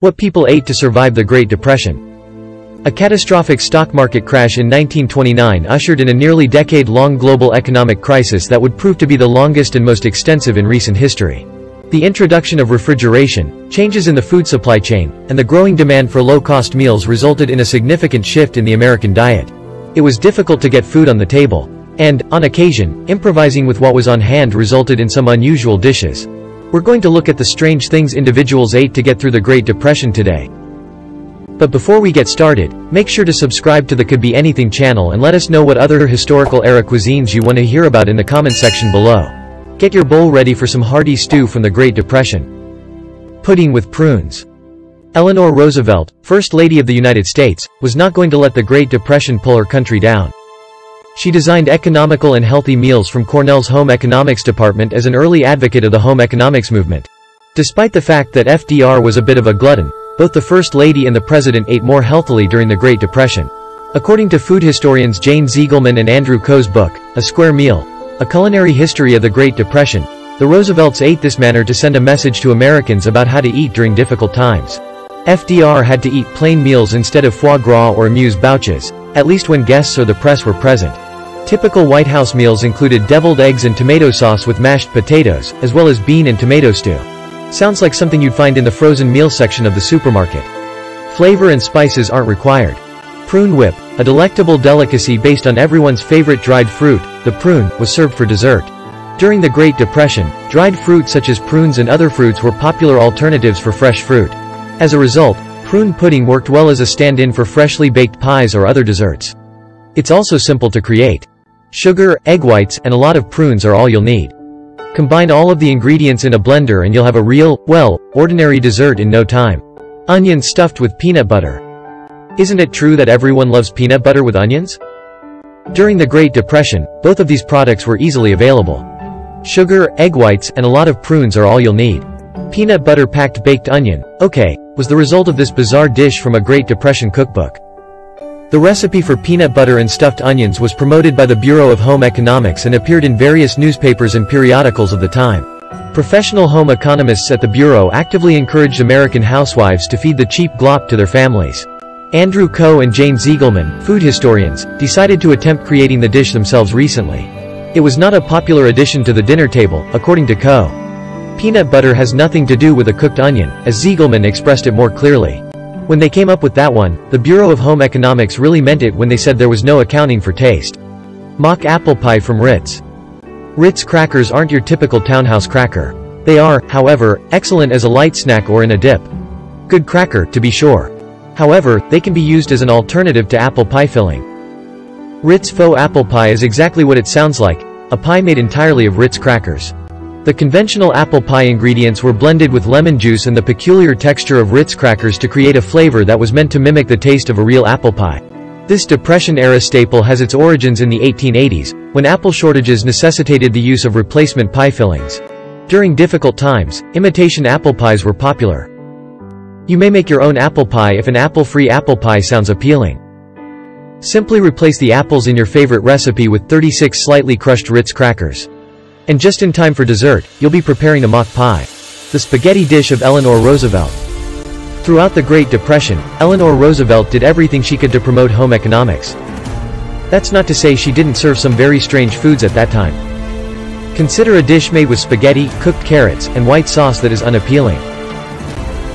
What people ate to survive the Great Depression. A catastrophic stock market crash in 1929 ushered in a nearly decade-long global economic crisis that would prove to be the longest and most extensive in recent history. The introduction of refrigeration, changes in the food supply chain, and the growing demand for low-cost meals resulted in a significant shift in the American diet. It was difficult to get food on the table, and, on occasion, improvising with what was on hand resulted in some unusual dishes. We're going to look at the strange things individuals ate to get through the Great Depression today. But before we get started, make sure to subscribe to the Could Be Anything channel and let us know what other historical era cuisines you want to hear about in the comment section below. Get your bowl ready for some hearty stew from the Great Depression. Pudding with prunes. Eleanor Roosevelt, First Lady of the United States, was not going to let the Great Depression pull her country down. She designed economical and healthy meals from Cornell's Home Economics Department as an early advocate of the home economics movement. Despite the fact that FDR was a bit of a glutton, both the First Lady and the President ate more healthily during the Great Depression. According to food historians Jane Ziegelman and Andrew Coe's book, A Square Meal, A Culinary History of the Great Depression, the Roosevelts ate this manner to send a message to Americans about how to eat during difficult times. FDR had to eat plain meals instead of foie gras or amuse-bouches, at least when guests or the press were present. Typical White House meals included deviled eggs and tomato sauce with mashed potatoes, as well as bean and tomato stew. Sounds like something you'd find in the frozen meal section of the supermarket. Flavor and spices aren't required. Prune whip, a delectable delicacy based on everyone's favorite dried fruit, the prune, was served for dessert. During the Great Depression, dried fruit such as prunes and other fruits were popular alternatives for fresh fruit. As a result, prune pudding worked well as a stand-in for freshly baked pies or other desserts. It's also simple to create. Sugar, egg whites, and a lot of prunes are all you'll need. Combine all of the ingredients in a blender and you'll have a real, well, ordinary dessert in no time. Onions stuffed with peanut butter. Isn't it true that everyone loves peanut butter with onions? During the Great Depression, both of these products were easily available. Sugar, egg whites, and a lot of prunes are all you'll need. Peanut butter-packed baked onion, okay, was the result of this bizarre dish from a Great Depression cookbook. The recipe for peanut butter and stuffed onions was promoted by the Bureau of Home Economics and appeared in various newspapers and periodicals of the time. Professional home economists at the Bureau actively encouraged American housewives to feed the cheap glop to their families. Andrew Coe and Jane Ziegelman, food historians, decided to attempt creating the dish themselves recently. It was not a popular addition to the dinner table, according to Coe. Peanut butter has nothing to do with a cooked onion, as Ziegelman expressed it more clearly. When they came up with that one, the Bureau of Home Economics really meant it when they said there was no accounting for taste. Mock apple pie from Ritz. Ritz crackers aren't your typical townhouse cracker. They are, however, excellent as a light snack or in a dip. Good cracker, to be sure. However, they can be used as an alternative to apple pie filling. Ritz faux apple pie is exactly what it sounds like, a pie made entirely of Ritz crackers. The conventional apple pie ingredients were blended with lemon juice and the peculiar texture of Ritz crackers to create a flavor that was meant to mimic the taste of a real apple pie. This Depression-era staple has its origins in the 1880s, when apple shortages necessitated the use of replacement pie fillings. During difficult times, imitation apple pies were popular. You may make your own apple pie if an apple-free apple pie sounds appealing. Simply replace the apples in your favorite recipe with 36 slightly crushed Ritz crackers. And just in time for dessert, you'll be preparing the mock pie. The spaghetti dish of Eleanor Roosevelt. Throughout the Great Depression, Eleanor Roosevelt did everything she could to promote home economics. That's not to say she didn't serve some very strange foods at that time. Consider a dish made with spaghetti, cooked carrots, and white sauce that is unappealing.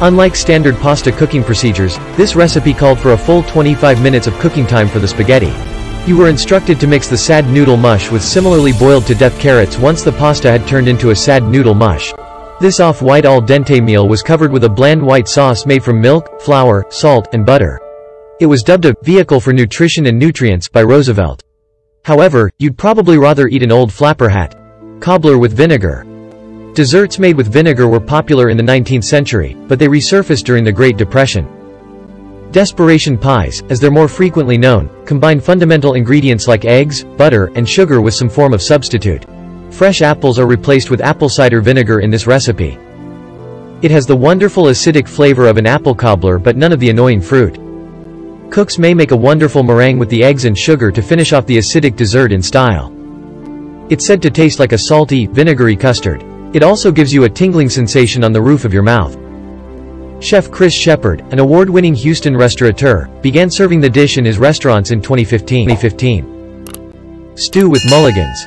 Unlike standard pasta cooking procedures, this recipe called for a full 25 minutes of cooking time for the spaghetti. You were instructed to mix the sad noodle mush with similarly boiled to death carrots once the pasta had turned into a sad noodle mush. This off-white al dente meal was covered with a bland white sauce made from milk, flour, salt, and butter. It was dubbed a vehicle for nutrition and nutrients by Roosevelt. However, you'd probably rather eat an old flapper hat. Cobbler with vinegar. Desserts made with vinegar were popular in the 19th century, but they resurfaced during the Great Depression. Desperation pies, as they're more frequently known, combine fundamental ingredients like eggs, butter, and sugar with some form of substitute. Fresh apples are replaced with apple cider vinegar in this recipe. It has the wonderful acidic flavor of an apple cobbler but none of the annoying fruit. Cooks may make a wonderful meringue with the eggs and sugar to finish off the acidic dessert in style. It's said to taste like a salty, vinegary custard. It also gives you a tingling sensation on the roof of your mouth. Chef Chris Shepard, an award-winning Houston restaurateur, began serving the dish in his restaurants in 2015. Stew with Mulligans.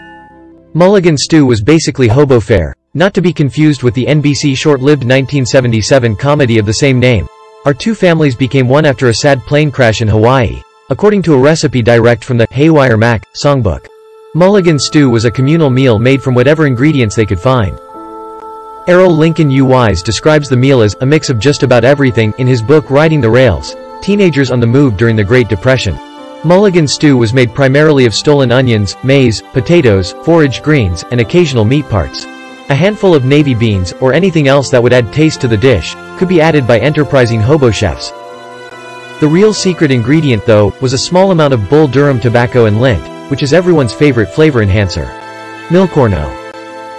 Mulligan stew was basically hobo fare, not to be confused with the NBC short-lived 1977 comedy of the same name. Our two families became one after a sad plane crash in Hawaii, according to a recipe direct from the Haywire Mac songbook. Mulligan stew was a communal meal made from whatever ingredients they could find. Errol Lincoln U. Wise describes the meal as a mix of just about everything in his book Riding the Rails, Teenagers on the Move During the Great Depression. Mulligan stew was made primarily of stolen onions, maize, potatoes, forage greens, and occasional meat parts. A handful of navy beans, or anything else that would add taste to the dish, could be added by enterprising hobo chefs. The real secret ingredient, though, was a small amount of Bull Durham tobacco and lint, which is everyone's favorite flavor enhancer. Milkorno.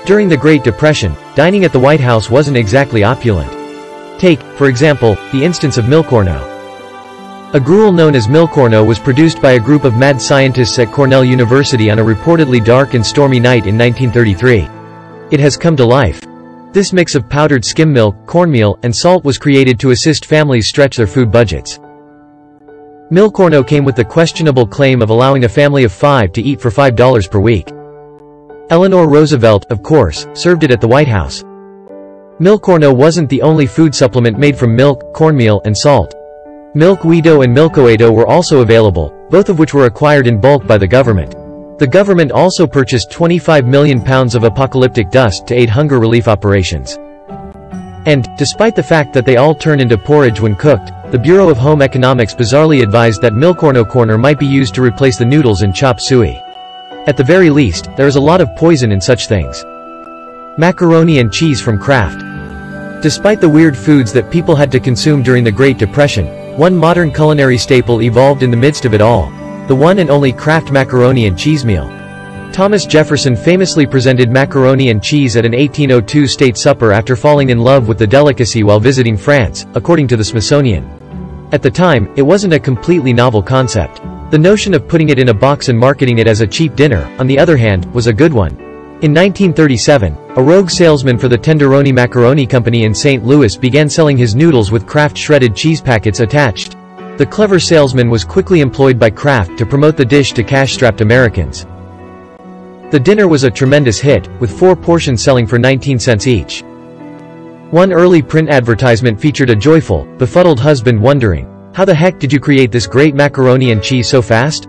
During the Great Depression, dining at the White House wasn't exactly opulent. Take, for example, the instance of Milkorno. A gruel known as Milkorno was produced by a group of mad scientists at Cornell University on a reportedly dark and stormy night in 1933. It has come to life. This mix of powdered skim milk, cornmeal, and salt was created to assist families stretch their food budgets. Milkorno came with the questionable claim of allowing a family of 5 to eat for $5 per week. Eleanor Roosevelt, of course, served it at the White House. Milkorno wasn't the only food supplement made from milk, cornmeal, and salt. Milkweedo and Milkoedo were also available, both of which were acquired in bulk by the government. The government also purchased 25 million pounds of apocalyptic dust to aid hunger relief operations. And, despite the fact that they all turned into porridge when cooked, the Bureau of Home Economics bizarrely advised that Milkorno corner might be used to replace the noodles in chop suey. At the very least, there is a lot of poison in such things. Macaroni and cheese from Kraft. Despite the weird foods that people had to consume during the Great Depression, one modern culinary staple evolved in the midst of it all. The one and only Kraft macaroni and cheese meal. Thomas Jefferson famously presented macaroni and cheese at an 1802 state supper after falling in love with the delicacy while visiting France, according to the Smithsonian. At the time, it wasn't a completely novel concept. The notion of putting it in a box and marketing it as a cheap dinner, on the other hand, was a good one. In 1937, a rogue salesman for the Tenderoni Macaroni Company in St. Louis began selling his noodles with Kraft shredded cheese packets attached. The clever salesman was quickly employed by Kraft to promote the dish to cash-strapped Americans. The dinner was a tremendous hit, with 4 portions selling for 19 cents each. One early print advertisement featured a joyful, befuddled husband wondering, "How the heck did you create this great macaroni and cheese so fast?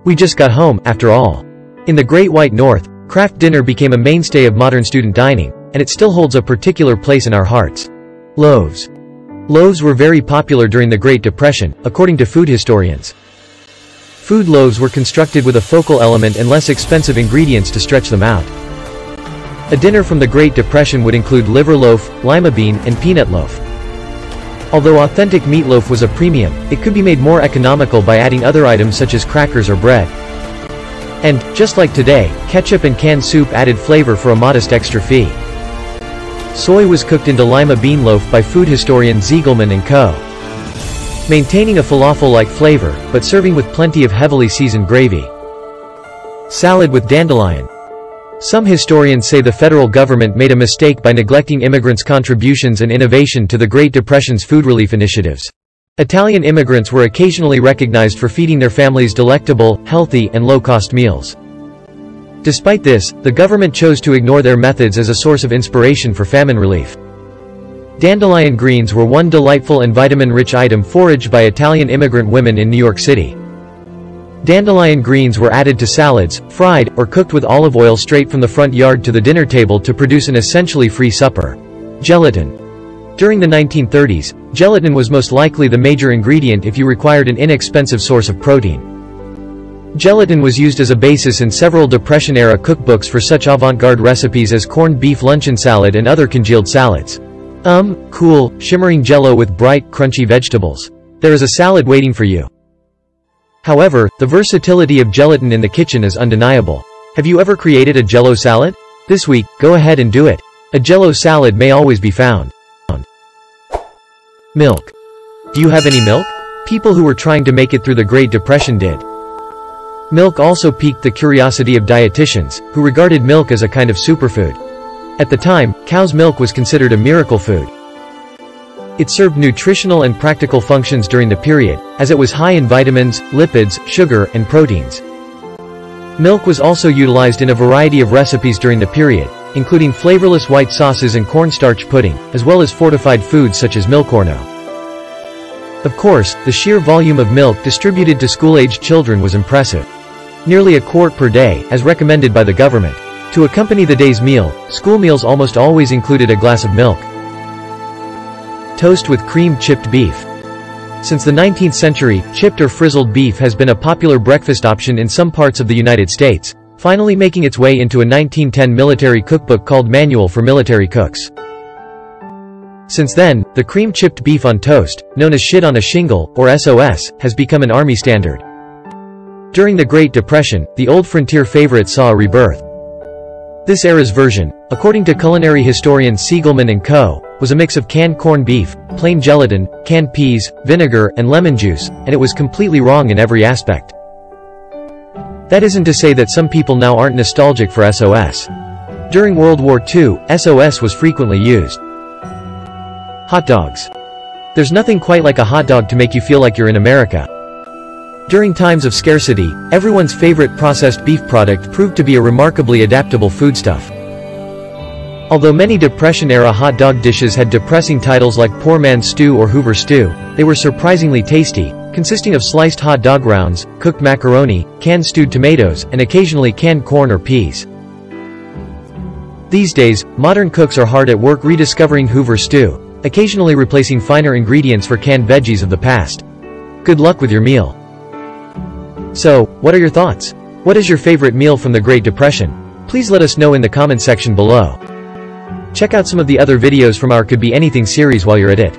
We just got home, after all." In the Great White North, Kraft dinner became a mainstay of modern student dining, and it still holds a particular place in our hearts. Loaves. Loaves were very popular during the Great Depression, according to food historians. Food loaves were constructed with a focal element and less expensive ingredients to stretch them out. A dinner from the Great Depression would include liver loaf, lima bean, and peanut loaf. Although authentic meatloaf was a premium, it could be made more economical by adding other items such as crackers or bread. And, just like today, ketchup and canned soup added flavor for a modest extra fee. Soy was cooked into lima bean loaf by food historian Ziegelman & Co. Maintaining a falafel-like flavor, but serving with plenty of heavily seasoned gravy. Salad with dandelion. Some historians say the federal government made a mistake by neglecting immigrants' contributions and innovation to the Great Depression's food relief initiatives. Italian immigrants were occasionally recognized for feeding their families delectable, healthy, and low-cost meals. Despite this, the government chose to ignore their methods as a source of inspiration for famine relief. Dandelion greens were one delightful and vitamin-rich item foraged by Italian immigrant women in New York City. Dandelion greens were added to salads, fried, or cooked with olive oil straight from the front yard to the dinner table to produce an essentially free supper. Gelatin. During the 1930s, gelatin was most likely the major ingredient if you required an inexpensive source of protein. Gelatin was used as a basis in several Depression-era cookbooks for such avant-garde recipes as corned beef luncheon salad and other congealed salads. Cool, shimmering jello with bright, crunchy vegetables. There is a salad waiting for you. However, the versatility of gelatin in the kitchen is undeniable. Have you ever created a jello salad? This week, go ahead and do it. A jello salad may always be found. Milk. Do you have any milk? People who were trying to make it through the Great Depression did. Milk also piqued the curiosity of dietitians, who regarded milk as a kind of superfood. At the time, cow's milk was considered a miracle food. It served nutritional and practical functions during the period, as it was high in vitamins, lipids, sugar, and proteins. Milk was also utilized in a variety of recipes during the period, including flavorless white sauces and cornstarch pudding, as well as fortified foods such as Milkorno. Of course, the sheer volume of milk distributed to school-aged children was impressive. Nearly a quart per day, as recommended by the government. To accompany the day's meal, school meals almost always included a glass of milk. Toast with cream chipped beef. Since the 19th century, chipped or frizzled beef has been a popular breakfast option in some parts of the United States, finally making its way into a 1910 military cookbook called Manual for Military Cooks. Since then, the cream-chipped beef on toast, known as shit on a shingle, or SOS, has become an Army standard. During the Great Depression, the old frontier favorite saw a rebirth. This era's version, according to culinary historian Siegelman & Co., was a mix of canned corned beef, plain gelatin, canned peas, vinegar, and lemon juice, and it was completely wrong in every aspect. That isn't to say that some people now aren't nostalgic for SOS. During World War II, SOS was frequently used. Hot dogs. There's nothing quite like a hot dog to make you feel like you're in America. During times of scarcity, everyone's favorite processed beef product proved to be a remarkably adaptable foodstuff. Although many Depression-era hot dog dishes had depressing titles like Poor Man's Stew or Hoover Stew, they were surprisingly tasty, consisting of sliced hot dog rounds, cooked macaroni, canned stewed tomatoes, and occasionally canned corn or peas. These days, modern cooks are hard at work rediscovering Hoover Stew, occasionally replacing finer ingredients for canned veggies of the past. Good luck with your meal. So, what are your thoughts? What is your favorite meal from the Great Depression? Please let us know in the comment section below. Check out some of the other videos from our Could Be Anything series while you're at it.